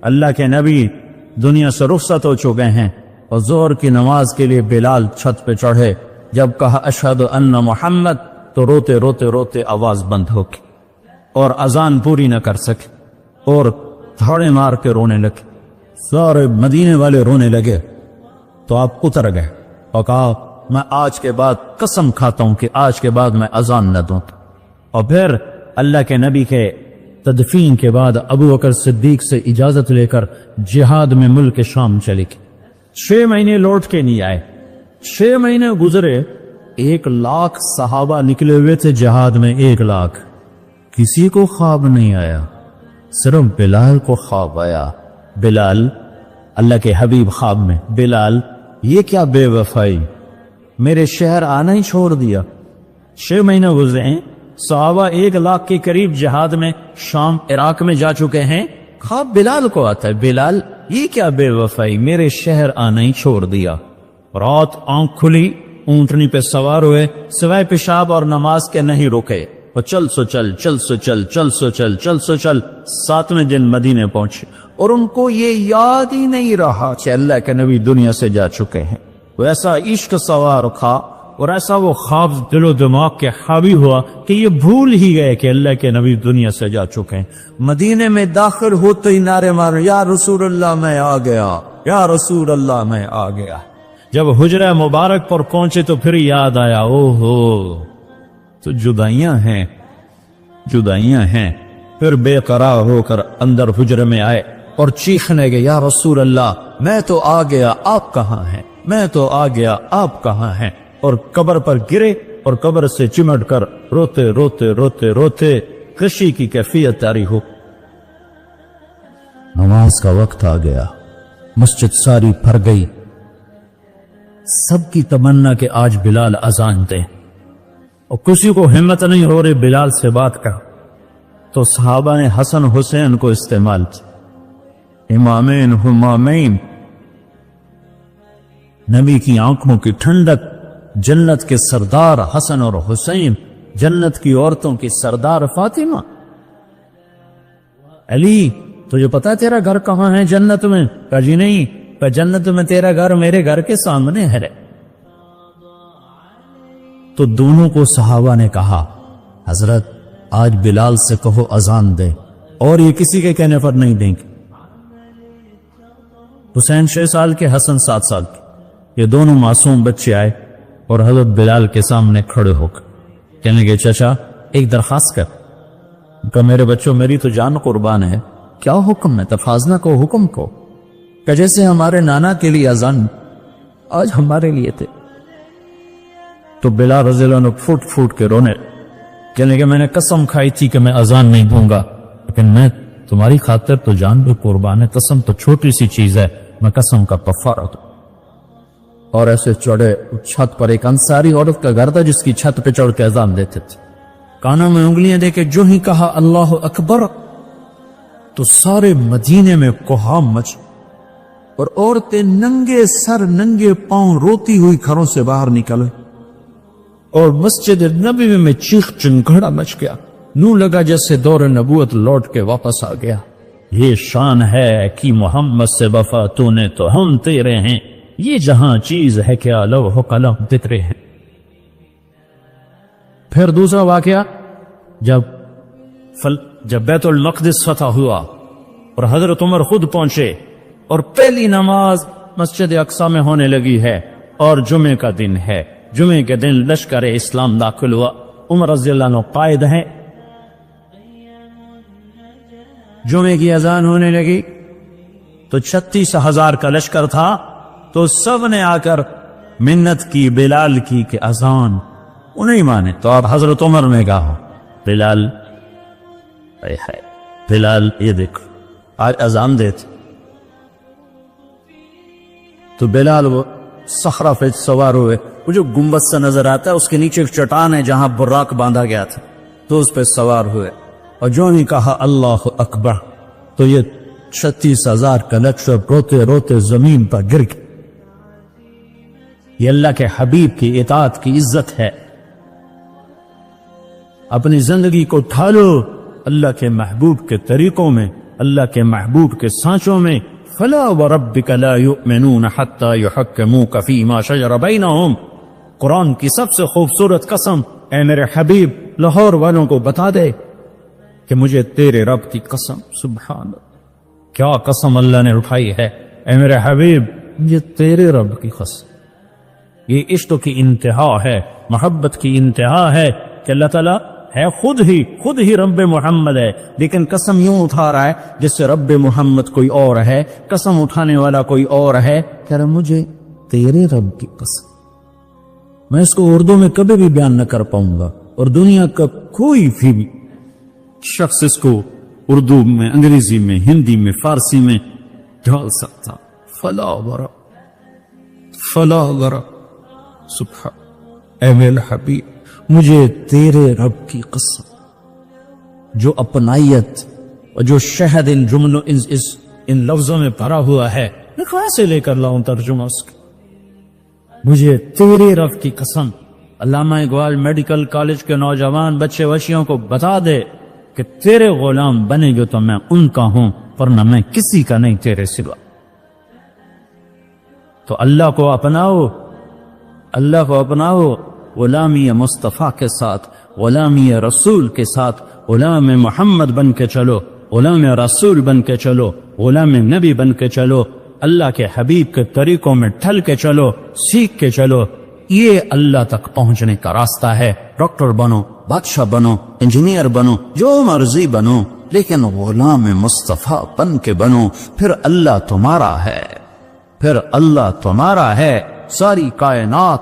اللہ کے نبی دنیا سے رخصت ہو چکے ہیں اور ظہر کی نماز کے لیے بلال چھت پہ چڑھے. جب کہا اشہد ان محمد تو روتے روتے روتے آواز بند ہو گئی اور اذان پوری نہ کر سکے اور دھاڑے مار کے رونے لگے. سارے مدینے والے رونے لگے تو آپ اتر گئے اور کہا میں آج کے بعد قسم کھاتا ہوں کہ آج کے بعد میں اذان نہ دوں. اور پھر اللہ کے نبی کے تدفین کے بعد ابو بکر صدیق سے اجازت لے کر جہاد میں ملک شام چلے گئے. 6 مہینے لوٹ کے نہیں آئے. 6 مہینے گزرے. 1 لاکھ صحابہ نکلے ہوئے تھے جہاد میں. 1 لاکھ. کسی کو خواب نہیں آیا, صرف بلال کو خواب آیا. بلال, اللہ کے حبیب خواب میں, بلال یہ کیا بے وفائی, میرے شہر آنا ہی چھوڑ دیا. 6 مہینے گزرے ہیں, صحابہ 1 لاکھ کے قریب جہاد میں شام عراق میں جا چکے ہیں. خواب بلال کو آتا ہے, بلال یہ کیا بے وفائی, میرے شہر آنا ہی چھوڑ دیا. رات آنکھ کھلی, اونٹنی پہ سوار ہوئے, سوائے پیشاب اور نماز کے نہیں رکے. اور چل سو چل, چل سو چل, چل سو چل, چل سو چل. 7ویں دن مدینے پہنچے اور ان کو یہ یاد ہی نہیں رہا کہ اللہ کے نبی دنیا سے جا چکے ہیں. وہ ایسا عشق سوار تھا اور ایسا وہ خواب دل و دماغ کے حاوی ہوا کہ یہ بھول ہی گئے کہ اللہ کے نبی دنیا سے جا چکے ہیں. مدینے میں داخل ہوتے ہی نعرے مارے, یا رسول اللہ میں آ گیا, یا رسول اللہ میں آ گیا. جب حجرہ مبارک پر پہنچے تو پھر یاد آیا, او ہو تو جدائیاں ہیں, جدائیاں ہیں. پھر بے قرار ہو کر اندر حجرے میں آئے اور چیخنے گئے, یا رسول اللہ میں تو آ گیا, آپ کہاں ہیں, میں تو آ گیا, آپ کہاں ہیں. اور قبر پر گرے اور قبر سے چمٹ کر روتے روتے روتے روتے خوشی کی کیفیت طاری ہو. نماز کا وقت آ گیا, مسجد ساری بھر گئی. سب کی تمنا کہ آج بلال اذان دے, اور کسی کو ہمت نہیں ہو رہی بلال سے بات کر. تو صحابہ نے حسن حسین کو استعمال کیا, امامین ہمامین. نبی کی آنکھوں کی ٹھنڈک, جنت کے سردار حسن اور حسین, جنت کی عورتوں کی سردار فاطمہ. علی تجھے پتا ہے تیرا گھر کہاں ہے جنت میں؟ کہا جی نہیں. پر جنت میں تیرا گھر میرے گھر کے سامنے ہے. تو دونوں کو صحابہ نے کہا, حضرت آج بلال سے کہو اذان دے, اور یہ کسی کے کہنے پر نہیں دیں گے. حسین 6 سال کے, حسن 7 سال کے, یہ دونوں معصوم بچے آئے اور حضرت بلال کے سامنے کھڑے ہو کر کہنے لگے, چچا ایک درخواست کر. کہ میرے بچوں میری تو جان قربان ہے, کیا حکم ہے؟ تفاضنا کو حکم کو. کہ جیسے ہمارے نانا کے لیے اذان آج ہمارے لیے تھے. تو بلال رضی اللہ عنہ پھوٹ پھوٹ کے رونے, کہنے لگے میں نے قسم کھائی تھی کہ میں اذان نہیں دوں گا, لیکن میں تمہاری خاطر تو جان بھی قربان ہے, قسم تو چھوٹی سی چیز ہے, میں قسم کا کفارہ دوں. اور ایسے چڑھے چھت پر. ایک انصاری عورت کا گھر تھا جس کی چھت پہ چڑھ کے اذان دیتے تھے. کانوں میں انگلیاں دے کے جو ہی کہا اللہ اکبر تو سارے مدینے میں کوہام مچ, اور عورتیں ننگے سر ننگے پاؤں روتی ہوئی گھروں سے باہر نکلے, اور مسجد نبوی میں چیخ چنگھڑا مچ گیا. نو لگا جیسے دور نبوت لوٹ کے واپس آ گیا. یہ شان ہے کہ محمد سے وفا تو نے تو ہم تیرے ہیں, یہ جہاں چیز ہے کیا لوح قلم بترے ہیں. پھر دوسرا واقعہ, جب بیت المقدس فتح ہوا اور حضرت عمر خود پہنچے اور پہلی نماز مسجد اقصی میں ہونے لگی ہے اور جمعے کا دن ہے. جمعے کے دن لشکر اسلام داخل ہوا. عمر رضی اللہ عنہ قائد ہیں. جمعے کی اذان ہونے لگی تو 36,000 کا لشکر تھا, تو سب نے آ کر منت کی بلال کی کہ اذان. انہیں مانے تو آپ حضرت عمر نے کہا, بلال بلال یہ دیکھو آج اذان دیتے. تو بلال وہ صخرہ پہ سوار ہوئے, وہ جو گنبد سے نظر آتا ہے اس کے نیچے ایک چٹان ہے جہاں براق باندھا گیا تھا, تو اس پہ سوار ہوئے, اور جو ہی کہا اللہ اکبر تو یہ 36,000 کا لشکر روتے روتے زمین پر گر گیا. یہ اللہ کے حبیب کی اطاعت کی عزت ہے. اپنی زندگی کو ڈھالو اللہ کے محبوب کے طریقوں میں, اللہ کے محبوب کے سانچوں میں فلا وربک لا یؤمنون حتی یحکموک فیما شجر بینہم. قرآن کی سب سے خوبصورت قسم اے میرے حبیب لاہور والوں کو بتا دے کہ مجھے تیرے رب کی قسم. سبحان اللہ، کیا قسم اللہ نے اٹھائی ہے. اے میرے حبیب مجھے تیرے رب کی قسم. یہ عشق کی انتہا ہے، محبت کی انتہا ہے کہ اللہ تعالیٰ ہے خود ہی رب محمد ہے، لیکن قسم یوں اٹھا رہا ہے جس سے رب محمد کوئی اور ہے، قسم اٹھانے والا کوئی اور ہے. کہہ رہا مجھے تیرے رب کی قسم. میں اس کو اردو میں کبھی بھی بیان نہ کر پاؤں گا، اور دنیا کا کوئی بھی شخص اس کو اردو میں، انگریزی میں، ہندی میں، فارسی میں ڈال سکتا. فلا ورا سبحان. اے میرے حبیب مجھے تیرے رب کی قسم، جو اپنائیت اور جو شہد ان جملوں ان لفظوں میں بھرا ہوا ہے، میں کہاں سے لے کر لاؤں ترجمہ اس کا. مجھے تیرے رب کی قسم. علامہ اقبال میڈیکل کالج کے نوجوان بچے وشیوں کو بتا دے کہ تیرے غلام بنے گے تو میں ان کا ہوں، ورنہ میں کسی کا نہیں تیرے سوا. تو اللہ کو اپناؤ، غلامی مصطفیٰ کے ساتھ، غلامی رسول کے ساتھ، غلام محمد بن کے چلو، غلام رسول بن کے چلو، غلام نبی بن کے چلو، اللہ کے حبیب کے طریقوں میں ڈھل کے چلو، سیکھ کے چلو. یہ اللہ تک پہنچنے کا راستہ ہے. ڈاکٹر بنو، بادشاہ بنو، انجینئر بنو، جو مرضی بنو، لیکن غلام مصطفیٰ بن کے بنو. پھر اللہ تمہارا ہے. ساری کائنات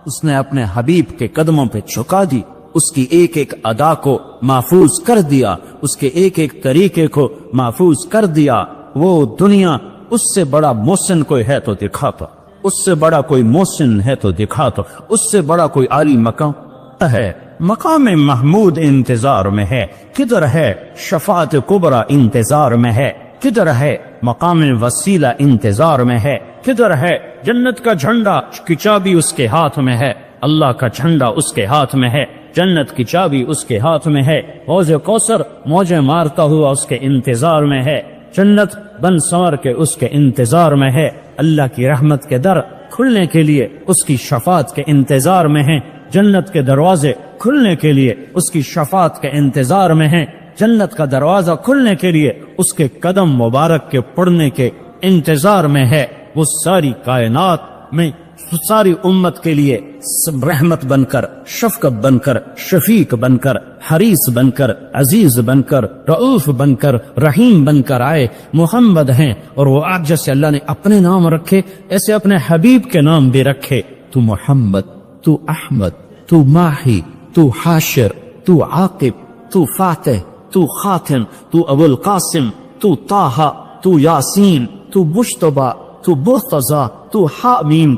اس نے اپنے حبیب کے قدموں پہ جھکا دی، اس کی ایک ایک ادا کو محفوظ کر دیا، اس کے ایک ایک طریقے کو محفوظ کر دیا. وہ دنیا اس سے بڑا محسن کوئی ہے تو دکھاتا، اس سے بڑا کوئی محسن ہے تو دکھاتا، اس سے بڑا کوئی عالی مقام ہے. مقام محمود انتظار میں ہے، کدھر ہے شفاعت کبریٰ انتظار میں ہے، کدھر ہے مقام وسیلہ انتظار میں ہے، کدھر ہے جنت کا جھنڈا کی چابی اس کے ہاتھ میں ہے، اللہ کا جھنڈا اس کے ہاتھ میں ہے، جنت کی چابی اس کے ہاتھ میں ہے. حوض کوثر موجیں مارتا ہوا اس کے انتظار میں ہے، جنت بن سنور کے اس کے انتظار میں ہے. اللہ کی رحمت کے در کھلنے کے لیے اس کی شفاعت کے انتظار میں ہیں، جنت کے دروازے کھلنے کے لیے اس کی شفاعت کے انتظار میں ہیں، جنت کا دروازہ کھلنے کے لیے اس کے قدم مبارک کے پڑنے کے انتظار میں ہے. وہ ساری کائنات میں ساری امت کے لیے رحمت بن کر، شفقت بن کر، شفیق بن کر، حریص بن کر، عزیز بن کر، رؤوف بن کر، رحیم بن کر آئے. محمد ہیں، اور وہ آج جیسے اللہ نے اپنے نام رکھے ایسے اپنے حبیب کے نام بھی رکھے. تو محمد، تو احمد، تو ماہی، تو حاشر، تو عاقب، تو فاتح، تو خاتم، تو ابو القاسم، تو طٰہٰ، تو یاسین، تو مجتبیٰ، تو مرتضیٰ، تو حامیم،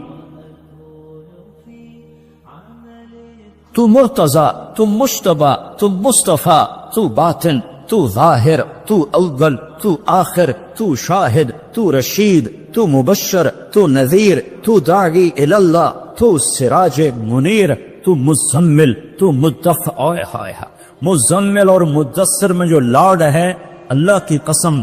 تو مرتضیٰ، تو مجتبیٰ، تو مصطفیٰ، تو باطن، تو ظاہر، تو اول، تو آخر، تو شاہد، تو رشید، تو مبشر، تو نذیر، تو داعی الی اللہ، تو سراج منیر، تو مزمل، تو مدثر. مزمل اور مدثر میں جو لاڈ ہے، اللہ کی قسم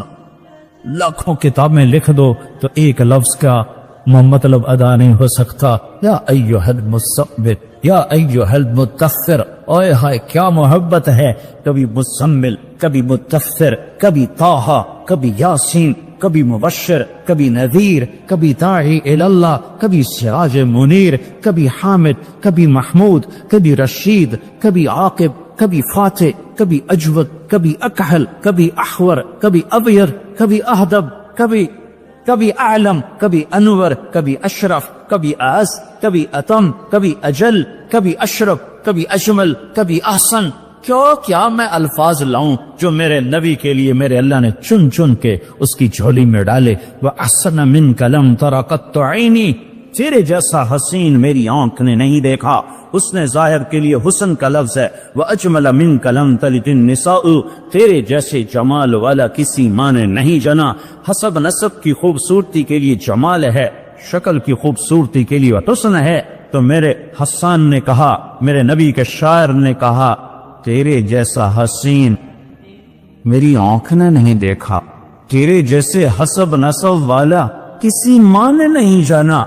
لاکھوں کتابیں لکھ دو تو ایک لفظ کا مطلب ادا نہیں ہو سکتا. یا ایھا المزمل، یا ایھا المدثر. اوئے ہائے کیا محبت ہے. کبھی مزمل، کبھی مدثر، کبھی طٰہٰ، کبھی یاسین، کبھی مبشر، کبھی نذیر، کبھی داعی الی اللہ، کبھی سراج منیر، کبھی حامد، کبھی محمود، کبھی رشید، کبھی عاقب، کبھی فاتح، کبھی اجود، کبھی اکحل، کبھی احور، کبھی ابیر، کبھی اہدب، کبھی اعلم، کبھی انور، کبھی اشرف، کبھی اعز، کبھی اتم، کبھی اجل، کبھی اشرف، کبھی اجمل، کبھی احسن. کیا میں الفاظ لاؤں جو میرے نبی کے لیے میرے اللہ نے چن چن کے اس کی جھولی میں ڈالے. وَأَحْسَنَ مِنْكَ لَمْ تَرَ قَطُّ عَيْنِي. تیرے جیسا حسین میری آنکھ نے نہیں دیکھا. حسن ظاہر کے لیے حسن کا لفظ ہے. وَأَجْمَلَ مِنْكَ لَمْ تَلِدِ النِّسَاءُ. تیرے جیسے جمال والا کسی ماں نے نہیں جنا. حسب نسب کی خوبصورتی کے لیے جمال ہے، شکل کی خوبصورتی کے لیے حسن ہے. تو میرے حسان نے کہا، میرے نبی کے شاعر نے کہا، تیرے جیسا حسین میری آنکھ نے نہیں دیکھا. تیرے جیسے حسب نسب والا کسی ماں نے نہیں جانا۔